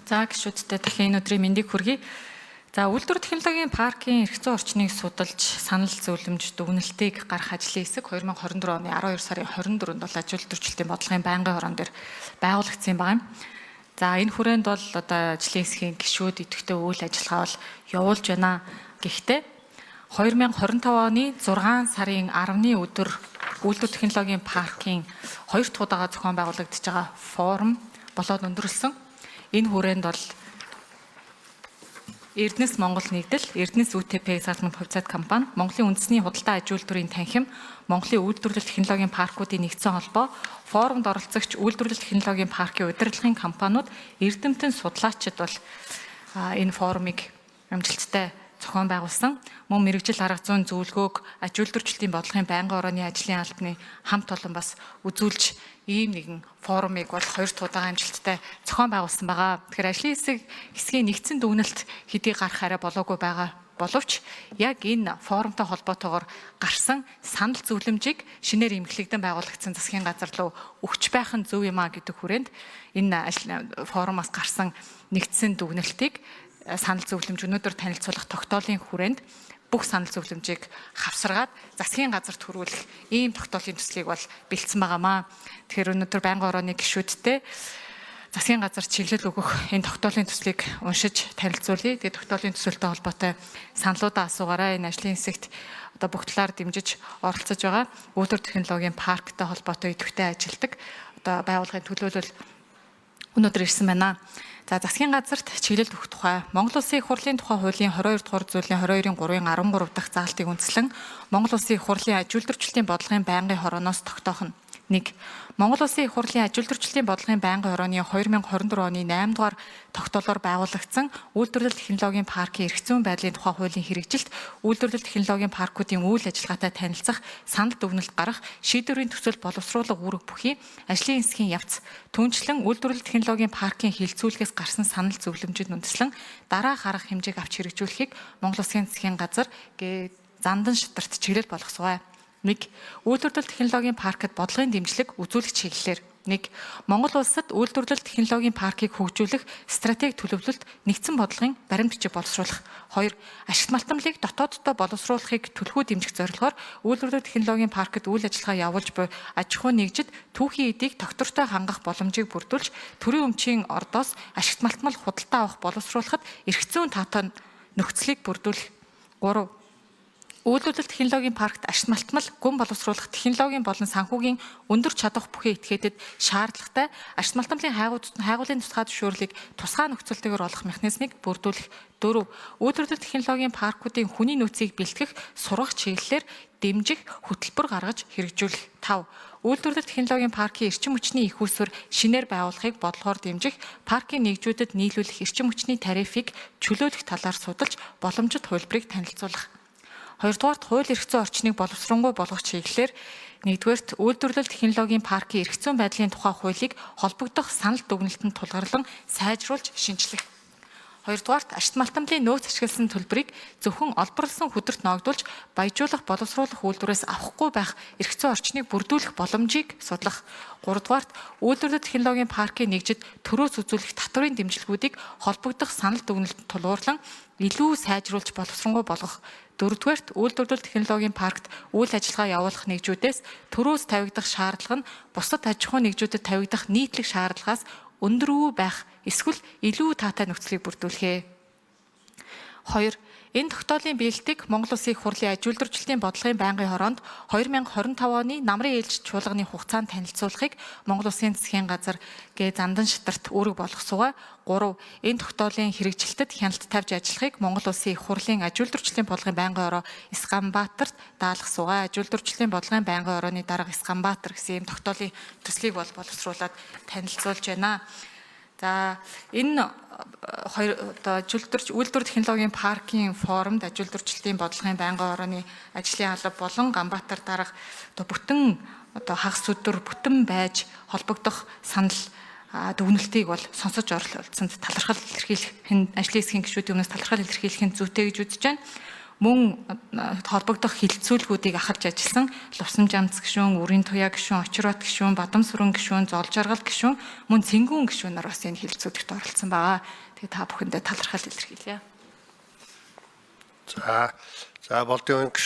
За гишүүдтэй дахин энэ өдрийн мэндийг хүргэе. За үйлдвэр технологийн паркийн эрх зүйн орчныг судалж санал зөвлөмж дүгнэлтийг гаргах ажлын хэсэг 2024 оны 12 сарын 24-нд бол аж үйлдвэрчлэлийн бодлогын байнгын хорон дээр байгуулагдсан байгаа юм. За энэ хүрээнд бол одоо ажлын хэсгийн гишүүд идэвхтэй үйл ажиллагаа бол явуулж байна. Гэхдээ 2025 оны 6 сарын 10-ны өдөр үйлдвэр технологийн паркийн 2 дахь удаага зохион байгуулагдж байгаа форум болоод өндөрлсөн. Энэ хүрээнд бол Эрдэнэс Монгол нэгдэл, Эрдэнэс ÜТП засгийн хувьцаат компани, Монголын үндэсний худалдаа аж үйлдвэрийн танхим, Монголын үйлдвэрлэл технологийн паркуудын нэгдсэн холбоо, форумд оролцогч үйлдвэрлэл технологийн паркийн удирдлагын компаниуд, эрдэмтэн судлаачид бол энэ форумыг амжилттай зохион байгуулсан. Мөн мэрэгжил арга зүйн зөвлөгөөг аж үйлдвэрчлэлийн бодлогын байнгын орооны ажлын албаны хамт олон бас үзүүлж ийм нэгэн форумыг бол 2 дахь удаа амжилттай зохион байгуулсан байгаа. Тэгэхээр ажлын хэсгийн нэгдсэн дүгнэлт хэдий гарах арай болоогүй байгаа боловч яг энэ форумтой холбоотойгоор гарсан санал зөвлөмжийг шинээр эмхлэгдэн байгуулагдсан засгийн газар руу өгч байх нь зөв юм а гэдэг хүрээнд энэ форумаас гарсан нэгдсэн дүгнэлтийг санал зөвлөмж өнөөдөр танилцуулах тогтоолын хүрээнд бүх санал зөвлөмжийг хавсаргаад засгийн газарт хүргүүлэх ийм тогтоолын төслийг бол бэлдсэн байгаамаа. Тэгэхээр өнөөдөр байнгын орооны гишүүдтэй засгийн газарт чиглэл өгөх энэ тогтоолын төслийг уншиж танилцуулъя. Тэгээд тогтоолын төсөлтэй холбоотой саналуудаа асуугаарай. Энэ ажлын хэсэгт одоо бүх талаар дэмжиж оролцож байгаа үйлдвэр технологийн парктай холбоотой идэвхтэй ажилдаг одоо байгууллагын төлөөлөл өнөөдөр ирсэн байна. За засгийн газарт чиглэл өгөх тухай Монгол Улсын их хурлын тухай хуулийн 22 дугаар зүйлийн 22-ын 3-ын 13 дахь заалтыг үндэслэн Монгол Улсын их хурлын аж үйлдвэрчлэлийн бодлогын байнгын хорооноос тогтоох нь 1. Монгол Улсын их хурлын аж үйлдвэрчлэлийн бодлогын байнгын хорооны 2024 оны 8 дугаар тогтоолоор байгуулагдсан үйлдвэрлэл технологийн паркийн эрх зүйн байдлын тухай хуулийн хэрэгжилт үйлдвэрлэл технологийн паркуудын үйл ажиллагаатай танилцах санал дүгнэлт гарах шийдвэрийн төсөл боловсруулах үүрэг бүхий ажлын хэсгийн явц түнчлэн үйлдвэрлэл технологийн паркийн хилцүүлгээс гарсан санал зөвлөмжөд үндэслэн дараах арга хэмжээг авч хэрэгжүүлэхийг Монгол Улсын засгийн газар зандан шатарт чиглэл болгосгоо. 1. Үйлдвэрлэл технологийн паркад бодлогын дэмжлэг үзүүлэх чиглэлээр 1. Монгол улсад үйлдвэрлэл технологийн паркийг хөгжүүлэх стратеги төлөвлөлт нэгдсэн бодлогын баримт бичиг боловсруулах. 2. Ашигт малтамлыг дотооддоо боловсруулахыг түлхүү дэмжих зорилгоор үйлдвэрлэл технологийн паркад үйл ажиллагаа явуулж буй аж ахуй нэгжид түүхийн эдийг тогтвортой хангах боломжийг бүрдүүлж төрийн өмчийн ордоос ашигт малтмал худалдаа авах боловсруулахад эрх зүйн таатай нөхцөлийг бүрдүүлэх. 3. Үйлдвэрлэл технологийн паркт ашигт малтмал гүн боловсруулах технологийн болон санхүүгийн өндөр чадвах бүхий этгээдэд шаардлагатай ашигт малтмалын хайгуулын тусгай зөвшөөрлийг тусгай нөхцөлтэйгээр олох механизмыг бүрдүүлэх. 4. Үйлдвэрлэл технологийн паркуудын хүний нөөцийг бэлтгэх сургах чиглэлээр дэмжих хөтөлбөр гаргаж хэрэгжүүлэх. 5. Үйлдвэрлэл технологийн паркийн эрчим хүчний их үүсвэр шинээр байгуулахыг бодлогоор дэмжих, паркийн нэгжүүдэд нийлүүлэх эрчим хүчний тарифыг чөлөөлөх талаар судалж боломжит хувилбарыг танилцуулах. 2-дугаарт хууль эрх зүйн орчныг боловсронгуй болгох чиглэлээр 1-дүгээрт үйлдвэрлэл технологийн паркийн эрх зүйн байдлын тухай хуулийг холбогдох санал дүгнэлтэнд тулгарлан сайжруулж шинжлэх. 2-дугаарт ашигт малтамлын нөөц ашигласан төлбөрийг зөвхөн олборлсон хөдөрт ногдуулж баяжуулах боловсруулах үйлдвэрээс авахгүй байх эрх зүйн орчныг бүрдүүлэх боломжийг судлах. 3-дугаарт үйлдвэрлэл технологийн паркийн нэгжид төрөөс үзүүлэх татврын дэмжлэгүүдийг холбогдох санал дүгнэлтэнд тулгуурлан илүү сайжруулж боловсронгуй болгох. 4-дүгээрт үйлдвэрлэл технологийн паркт үйл ажиллагаа явуулах нэгжүүдээс төрөөс тавигдах шаардлага нь бусад аж ахуй нэгжүүдэд тавигдах нийтлэг шаардлагаас өндөрвүү байх эсвэл илүү таатай нөхцөлийг бүрдүүлэхээ. 2. Энэ тогтоолын биелэлтийг Монгол Улсын их хурлын аж үйлдвэрчлэлийн бодлогын байнгын хороонд 2025 оны намрын ээлжид чуулганы хугацаанд танилцуулахыг Монгол Улсын засгийн газар зандан шатарт үүрэг болгосугаа. 3. Энэ тогтоолын хэрэгжилтэд хяналт тавьж ажиллахыг Монгол Улсын их хурлын аж үйлдвэрчлэлийн бодлогын байнгын ороо Исканбаатарт даалгасугаа. Аж үйлдвэрчлэлийн бодлогын байнгын орооны дарга Исканбаатар гэсэн ийм тогтоолын төслийг боловсруулад танилцуулж байна. За энэ үйлдвэр технологийн паркийн форумд аж үйлдвэрчлэлийн бодлогын байнгын орооны ажлын алба болон Ганбаатар дарга бүтэн хагас өдөр бүтэн байж холбогдох санал дүгнэлтийг бол сонсож оролцсонд талархал илэрхийлэх ажлын хэсгийн гишүүдийн өмнөөс талархал илэрхийлэх нь зүйтэй гэж үзэж байна. мөн холбогдох хилцүүлгүүдийг ахалж ажилласан Лувсан Жамц гишүүн, Үрийн Туяа гишүүн, Очрот гишүүн, Бадамсүрэн гишүүн, Золжаргал гишүүн, мөн Цэнгүүн гишүүнээр бас энэ хилцүүлэгт оролцсон байгаа. Тэгээ та бүхэндээ талархал илэрхийлье. За болдгийн